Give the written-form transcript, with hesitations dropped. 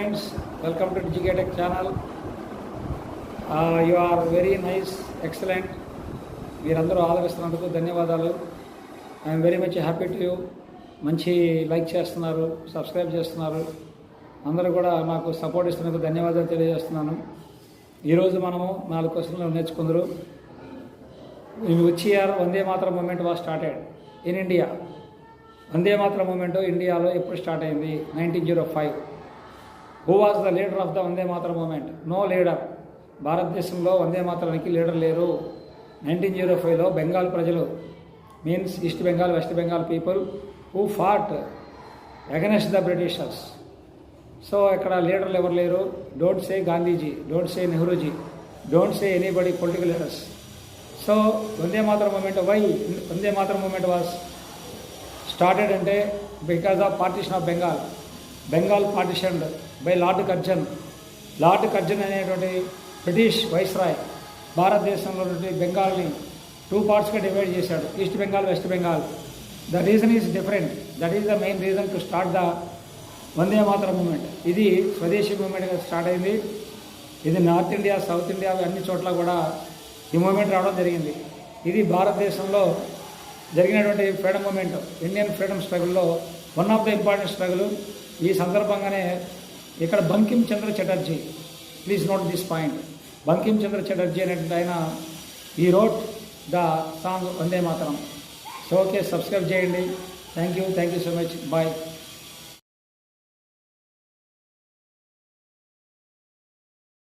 friends, welcome to DigiTech channel. You are very nice, excellent. మీరందరూ ఆదరిస్తున్నందుకు ధన్యవాదాలు. I'm very much happy to you. మంచి like చేస్తున్నారు, subscribe చేస్తున్నారు. అందరూ కూడా నాకు సపోర్ట్ ఇస్తున్నందుకు ధన్యవాదాలు తెలియజేస్తున్నాను. ఈరోజు మనము 4 క్వశ్చన్లు నేర్చుకుందరు. Which year Vande Mataram movement was started in India? Vande Mataram movement ఇండియాలో ఎప్పుడు స్టార్ట్ అయింది? 1905. Who was the leader of the Vande Mataram movement? No leader. భారతదేశంలో వందే మాతరానికి లీడర్ లేరు. 1905లో బెంగాల్ ప్రజలు, means east Bengal, west Bengal people who fought against the Britishers. So ఇక్కడ లీడర్లు ఎవరు లేరు. Don't say Gandhiji, don't say Nehruji, don't say anybody political leaders. So Vande Mataram movement, why Vande Mataram movement was started అంటే because of partition of Bengal. Bengal partitioned by lord Curzon. Lord Curzon అనేటువంటి British viceroy భారతదేశంలో బెంగాల్ని 2 పార్ట్స్గా divide చేశాడు, east Bengal, west Bengal. The reason is different. That is the main reason to start the Vande Mataram movement. ఇది Swadeshi మూమెంట్గా start అయింది. ఇది north India, south India అన్ని చోట్ల కూడా ఈ మూమెంట్ రావడం జరిగింది. ఇది భారతదేశంలో జరిగినటువంటి ఫ్రీడమ్ మూమెంట్, ఇండియన్ ఫ్రీడమ్ స్ట్రగుల్లో one of the important struggle. ఈ సందర్భంగానే ఇక్కడ Bankim Chandra Chatterjee, please note this point, Bankim Chandra Chatterjee అనేటువంటి ఆయన ఈ wrote the song Vande Mataram. So okay, subscribe చేయండి. Thank you so much. Bye.